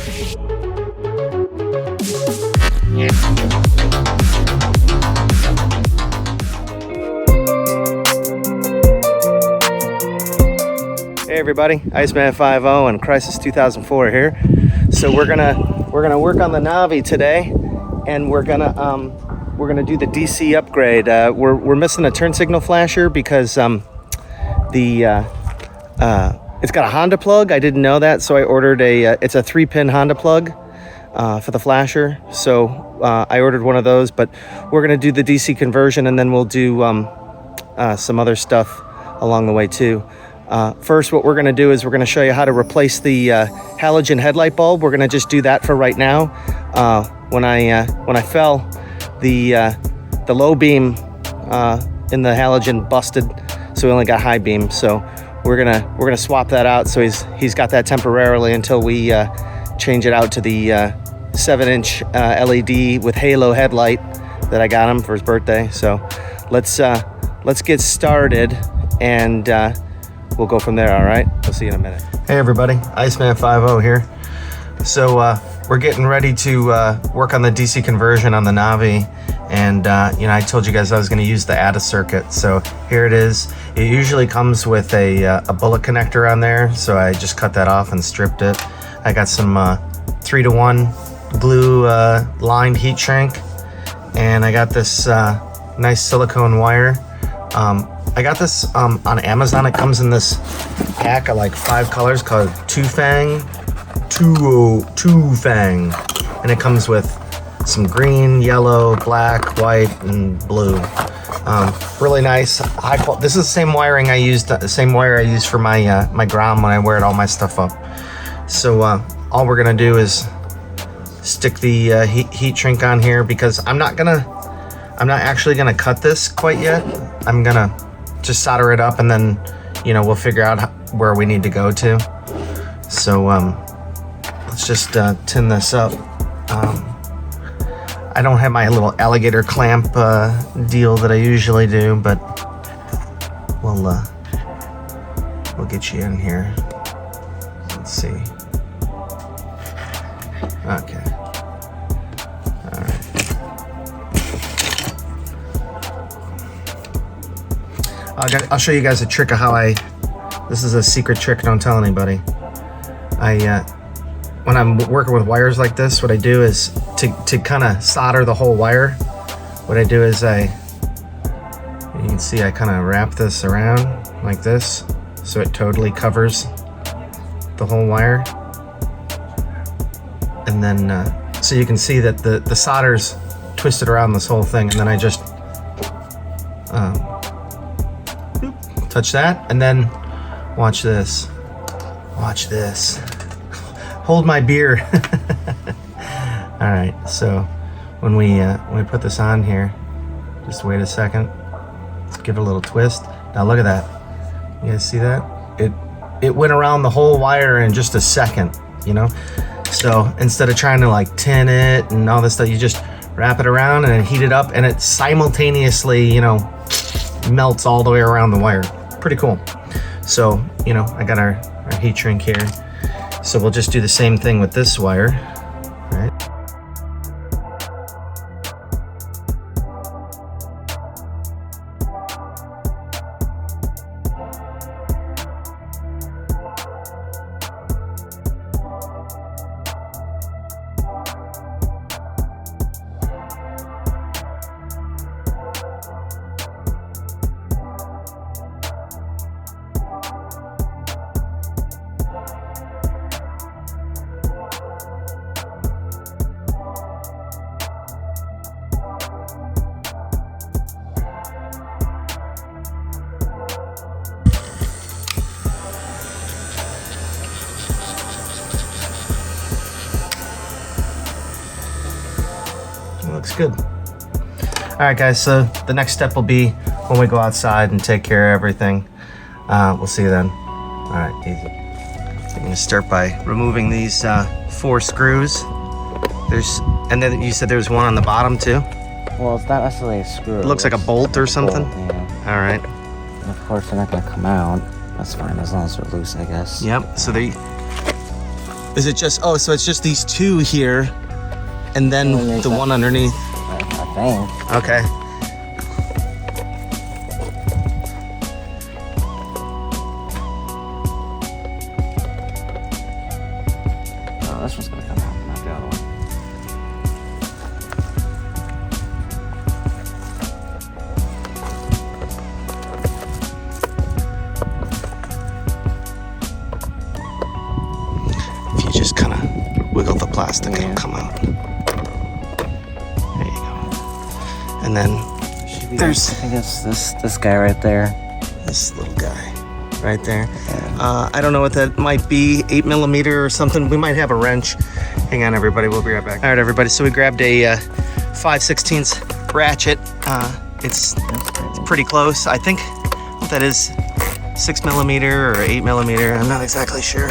Hey everybody, Iceman 5.0 and Crisis 2004 here. So we're gonna work on the Navi today, and we're gonna do the DC upgrade. We're missing a turn signal flasher because it's got a Honda plug. I didn't know that, so I ordered it's a 3-pin Honda plug for the flasher. So I ordered one of those, but we're gonna do the DC conversion, and then we'll do some other stuff along the way too. First, what we're going to do is we're going to show you how to replace the halogen headlight bulb. We're going to just do that for right now. When I fell, the low beam in the halogen busted, so we only got high beam. So we're gonna swap that out. So he's got that temporarily until we change it out to the 7-inch LED with halo headlight that I got him for his birthday. So let's get started, and we'll go from there, all right? We'll see you in a minute. Hey everybody, Iceman 5.0 here. So we're getting ready to work on the DC conversion on the Navi. And I told you guys I was gonna use the ADA circuit. So here it is. It usually comes with a bullet connector on there. So I just cut that off and stripped it. I got some 3-to-1 glue lined heat shrink. And I got this nice silicone wire. I got this on Amazon. It comes in this pack of like 5 colors called Two Fang, and it comes with some green, yellow, black, white, and blue. Really nice. This is the same wiring I used, the same wire I use for my my ground when I wired all my stuff up. So all we're gonna do is stick the heat shrink on here, because I'm not actually gonna cut this quite yet. I'm gonna just solder it up, and then we'll figure out where we need to go to. So let's just tin this up. I don't have my little alligator clamp deal that I usually do, but we'll get you in here. Let's see. Okay. All right. I'll show you guys a trick of how this is a secret trick, don't tell anybody. When I'm working with wires like this, what I do is to kind of solder the whole wire, what I do is you can see I kind of wrap this around like this, so it totally covers the whole wire. And then, so you can see that the solder's twisted around this whole thing, and then I just touch that, and then watch this. Watch this. Hold my beer. All right, so when we put this on here, just wait a second. Let's give it a little twist. Now look at that. You guys see that? It went around the whole wire in just a second, So instead of trying to like tin it and all this stuff, you just wrap it around and then heat it up, and it simultaneously, melts all the way around the wire. Pretty cool. So, I got our heat shrink here. So we'll just do the same thing with this wire, right? Looks good. All right, guys, so the next step will be when we go outside and take care of everything. We'll see you then. All right, easy. I'm gonna start by removing these 4 screws. And then you said there was one on the bottom too? Well, it's not necessarily a screw. It looks like a bolt or something? Bolt, yeah. All right. And of course, they're not gonna come out. That's fine, as long as they're loose, I guess. Yep, so Is it just, oh, so it's just these two here and then the one underneath? I think. Okay. Oh, this one's gonna come out, not the other one. If you just kind of wiggle the plastic, it'll come out. There you go. And then there's, I think it's this guy right there. this little guy right there. I don't know what that might be, 8mm or something. We might have a wrench. Hang on, everybody. We'll be right back. All right, everybody. So we grabbed a 5/16 ratchet. It's pretty close. I think what that is, 6mm or 8mm. I'm not exactly sure.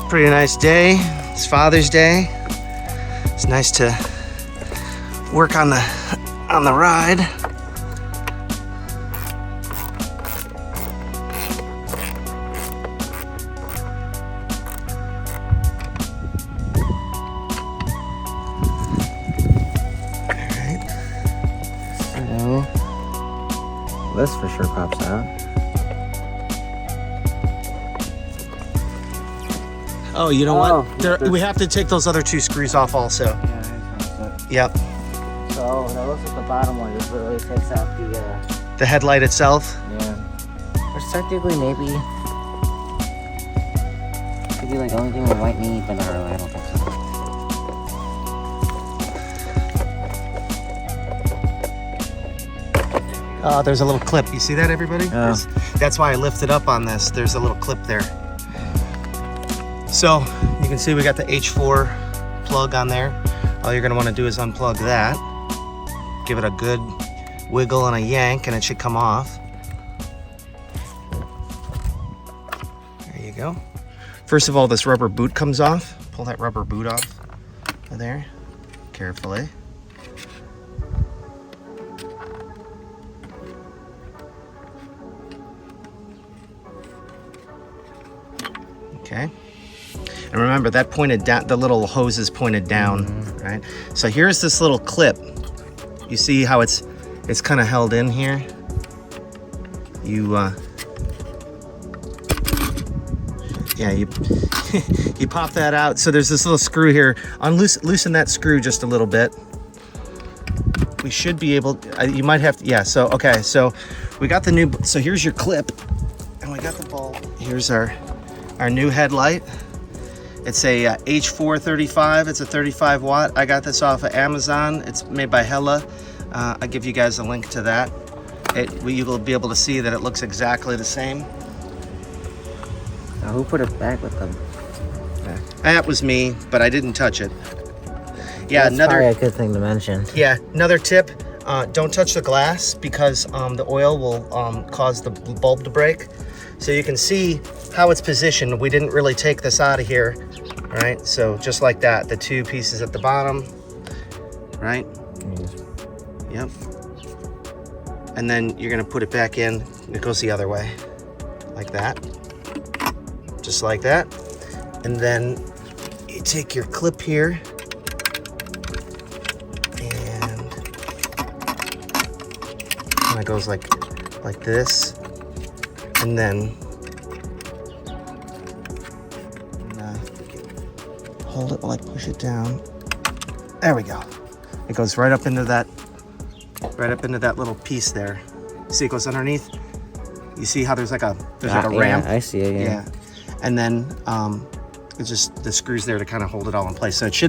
Pretty nice day. It's Father's Day. It's nice to work on the ride. This for sure pops out. Oh, you know what? We have to take those other two screws off also. Yeah, Yep. so that looks like the bottom one just literally takes out The headlight itself. yeah. There's technically maybe could be like the only thing we might need, but not really. I don't think so. There's a little clip. You see that, everybody? Oh. That's why I lifted up on this. There's a little clip there. So you can see we got the H4 plug on there. All you're gonna wanna do is unplug that. Give it a good wiggle and a yank and it should come off. There you go. First of all, this rubber boot comes off. Pull that rubber boot off of there, carefully. Okay. And remember that pointed down, the little hose is pointed down, right? So here's this little clip. You see how it's kind of held in here? You you pop that out. So there's this little screw here. Loosen that screw just a little bit. We should be able, you might have to, yeah, so, okay, so we got the new, so here's your clip and we got the bulb. Here's our new headlight. It's a H435. It's a 35 watt. I got this off of Amazon. It's made by Hella. I'll give you guys a link to that. You will be able to see that it looks exactly the same. Now, who put it back with them? That was me, but I didn't touch it. Yeah, that's probably a good thing to mention. Yeah, another tip. Don't touch the glass because the oil will cause the bulb to break. So you can see how it's positioned. We didn't really take this out of here, all right? So just like that, the two pieces at the bottom, right? Yep. And then you're gonna put it back in. It goes the other way, like that, just like that. And then you take your clip here and it goes like this. And then hold it while I push it down. There we go. It goes right up into that little piece there. See, it goes underneath. You see how there's like a ramp? Yeah, I see it. Yeah. And then it's just the screws there to kind of hold it all in place. So it's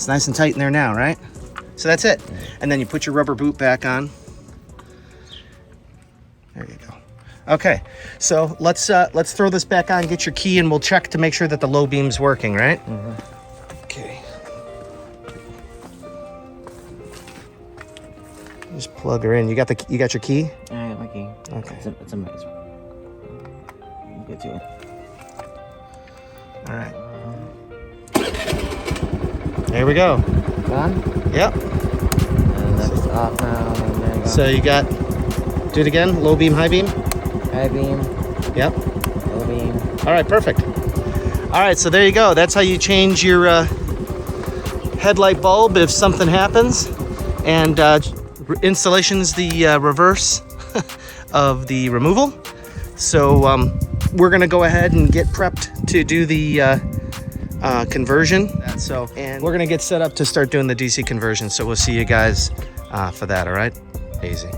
nice and tight in there now, right? So that's it. And then you put your rubber boot back on. There you go. Okay, so let's throw this back on, get your key, and we'll check to make sure that the low beam's working, right? Okay. Just plug her in. You got your key? Yeah, I got my key. Okay. It's a maze. Get to it. All right. There we go. Done? Yep. And that's off now. And there you go. So you got, do it again, low beam, high beam? High beam. Yep. Low beam. All right, perfect. All right, so there you go. That's how you change your headlight bulb if something happens. And installation is the reverse of the removal. So we're gonna go ahead and get prepped to do the conversion. And we're gonna get set up to start doing the DC conversion. So we'll see you guys for that, all right? Easy.